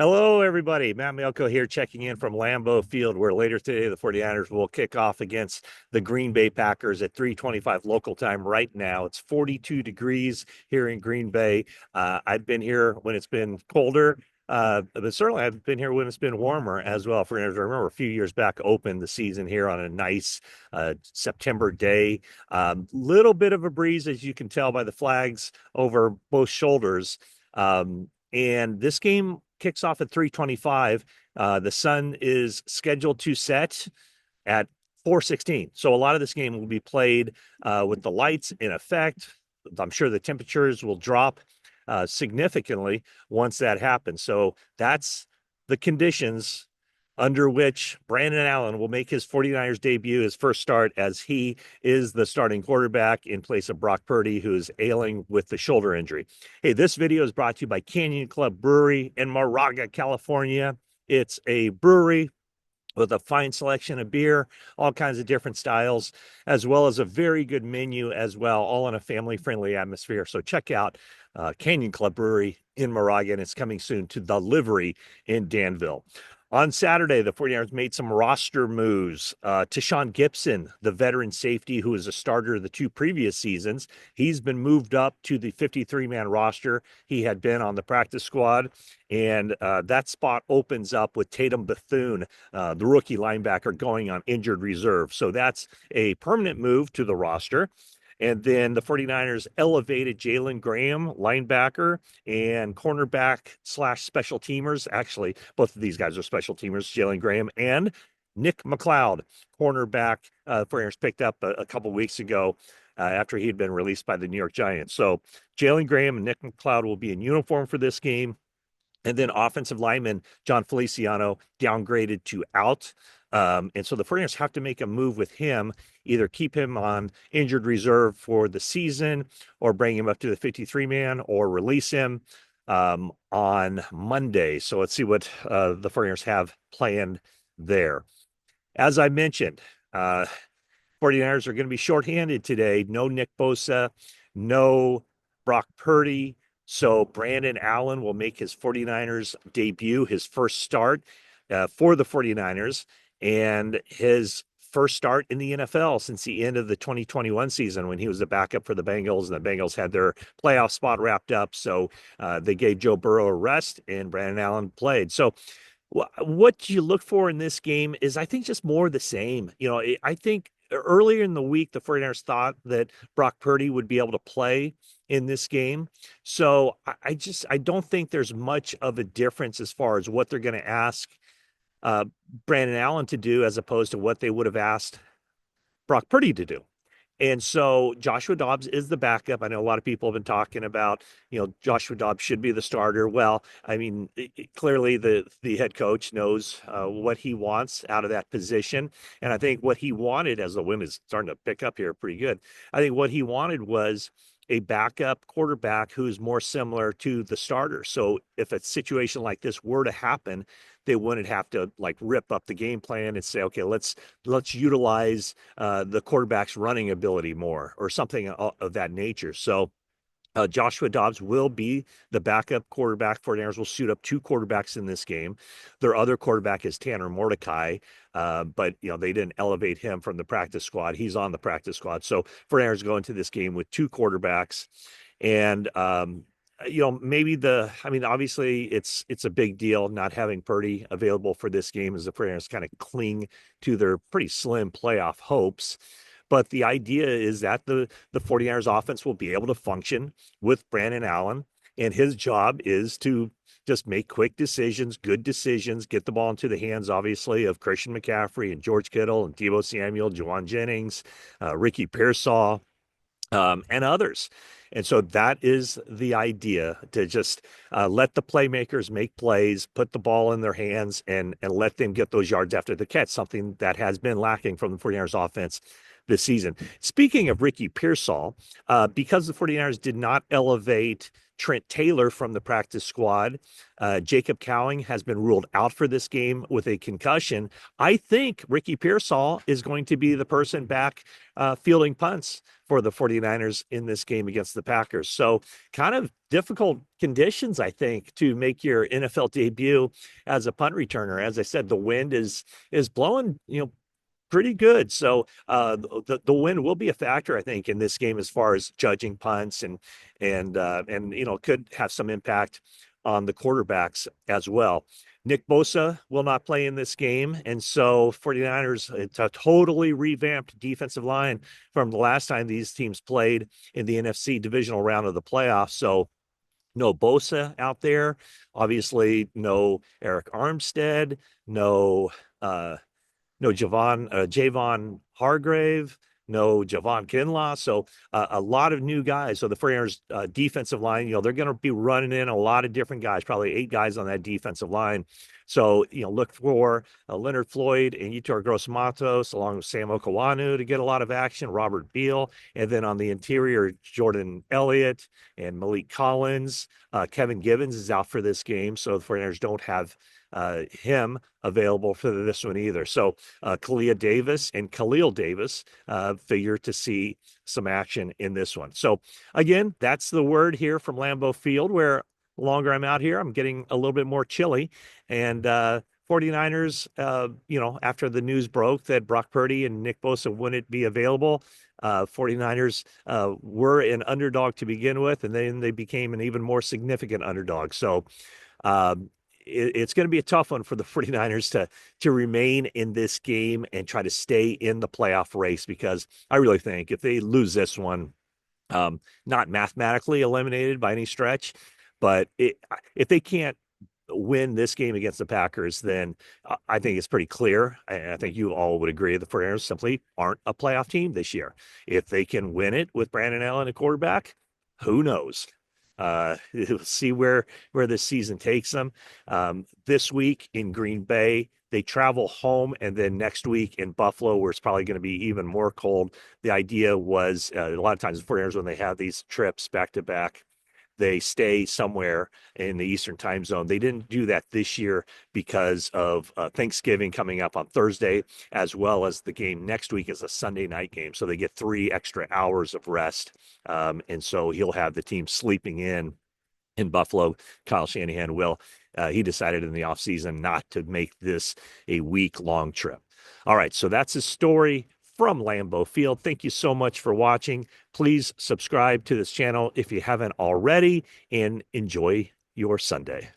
Hello, everybody. Matt Mielko here checking in from Lambeau Field, where later today the 49ers will kick off against the Green Bay Packers at 3:25 local time right now. It's 42 degrees here in Green Bay. I've been here when it's been colder, but certainly I've been here when it's been warmer as well. For instance, I remember a few years back opened the season here on a nice September day. Little bit of a breeze, as you can tell by the flags over both shoulders. And this game kicks off at 3:25. The sun is scheduled to set at 4:16. So a lot of this game will be played with the lights in effect. I'm sure the temperatures will drop significantly once that happens. So that's the conditions under which Brandon Allen will make his 49ers debut, his first start, as he is the starting quarterback in place of Brock Purdy, who is ailing with the shoulder injury. Hey, this video is brought to you by Canyon Club Brewery in Moraga, California. It's a brewery with a fine selection of beer, all kinds of different styles, as well as a very good menu as well, all in a family-friendly atmosphere. So check out Canyon Club Brewery in Moraga, and it's coming soon to the Livery in Danville. On Saturday, the 49ers made some roster moves. Tashawn Gibson, the veteran safety who was a starter the two previous seasons, he's been moved up to the 53-man roster. He had been on the practice squad, and that spot opens up with Tatum Bethune, the rookie linebacker, going on injured reserve. So that's a permanent move to the roster. And then the 49ers elevated Jalen Graham, linebacker, and cornerback slash special teamers. Actually, both of these guys are special teamers, Jalen Graham and Nick McLeod, cornerback. 49ers picked up a couple weeks ago after he had been released by the New York Giants. So Jalen Graham and Nick McLeod will be in uniform for this game. And then offensive lineman John Feliciano downgraded to out. And so the 49ers have to make a move with him, either keep him on injured reserve for the season or bring him up to the 53-man or release him on Monday. So let's see what the 49ers have planned there. As I mentioned, 49ers are going to be shorthanded today. No Nick Bosa, no Brock Purdy. So Brandon Allen will make his 49ers debut, his first start for the 49ers, and his first start in the NFL since the end of the 2021 season when he was a backup for the Bengals, and the Bengals had their playoff spot wrapped up. So they gave Joe Burrow a rest, and Brandon Allen played. So what you look for in this game is, I think, just more of the same. I think earlier in the week, the 49ers thought that Brock Purdy would be able to play in this game. So I don't think there's much of a difference as far as what they're going to ask Brandon Allen to do as opposed to what they would have asked Brock Purdy to do. And so Joshua Dobbs is the backup. I know a lot of people have been talking about, Joshua Dobbs should be the starter. Well, I mean, clearly the head coach knows what he wants out of that position. And I think what he wanted, as the wind is starting to pick up here pretty good, I think what he wanted was a backup quarterback who's more similar to the starter. So if a situation like this were to happen, they wouldn't have to rip up the game plan and say, okay, let's utilize the quarterback's running ability more or something of that nature. So Joshua Dobbs will be the backup quarterback. 49ers will suit up two quarterbacks in this game. Their other quarterback is Tanner Mordecai, but they didn't elevate him from the practice squad. He's on the practice squad. So 49ers go into this game with two quarterbacks, and obviously it's a big deal not having Purdy available for this game as the 49ers kind of cling to their pretty slim playoff hopes. But the idea is that the 49ers offense will be able to function with Brandon Allen, and his job is to just make quick decisions, good decisions, get the ball into the hands, obviously, of Christian McCaffrey and George Kittle and Deebo Samuel, Juwan Jennings, Ricky Pearsall, and others. And so that is the idea, to just let the playmakers make plays, put the ball in their hands, and let them get those yards after the catch, something that has been lacking from the 49ers offense this season. Speaking of Ricky Pearsall, because the 49ers did not elevate Trent Taylor from the practice squad, Jacob Cowing has been ruled out for this game with a concussion. I think Ricky Pearsall is going to be the person back fielding punts for the 49ers in this game against the Packers. So kind of difficult conditions, I think, to make your NFL debut as a punt returner. As I said, the wind is blowing, pretty good. So the win will be a factor, I think, in this game as far as judging punts and could have some impact on the quarterbacks as well. Nick Bosa will not play in this game. And so 49ers, it's a totally revamped defensive line from the last time these teams played in the NFC divisional round of the playoffs. So no Bosa out there. Obviously, no Eric Armstead, no Javon Hargrave, no Javon Kinlaw. So a lot of new guys. So the 49ers defensive line, they're going to be running in a lot of different guys, probably 8 guys on that defensive line. So, look for Leonard Floyd and Yetur Gross-Matos along with Sam Okawanu to get a lot of action, Robert Beal. And then on the interior, Jordan Elliott and Malik Collins. Kevin Givens is out for this game. So the 49ers don't have him available for this one either. So Kalia Davis and Khalil Davis figure to see some action in this one. So again, that's the word here from Lambeau Field, where the longer I'm out here, I'm getting a little bit more chilly. And 49ers, after the news broke that Brock Purdy and Nick Bosa wouldn't be available, 49ers were an underdog to begin with, and then they became an even more significant underdog. So it's going to be a tough one for the 49ers to remain in this game and try to stay in the playoff race, because I really think if they lose this one, not mathematically eliminated by any stretch, but if they can't win this game against the Packers, then I think it's pretty clear. I think you all would agree the 49ers simply aren't a playoff team this year. If they can win it with Brandon Allen at quarterback, who knows? We'll see where this season takes them. This week in Green Bay, they travel home, and then next week in Buffalo, where it's probably going to be even more cold. The idea was a lot of times the 49ers, when they have these trips back to back, they stay somewhere in the Eastern time zone. They didn't do that this year because of Thanksgiving coming up on Thursday, as well as the game next week is a Sunday night game. So they get 3 extra hours of rest. And so he'll have the team sleeping in Buffalo. Kyle Shanahan will. He decided in the offseason not to make this a week-long trip. All right, so that's his story from Lambeau Field. Thank you so much for watching. Please subscribe to this channel if you haven't already, and enjoy your Sunday.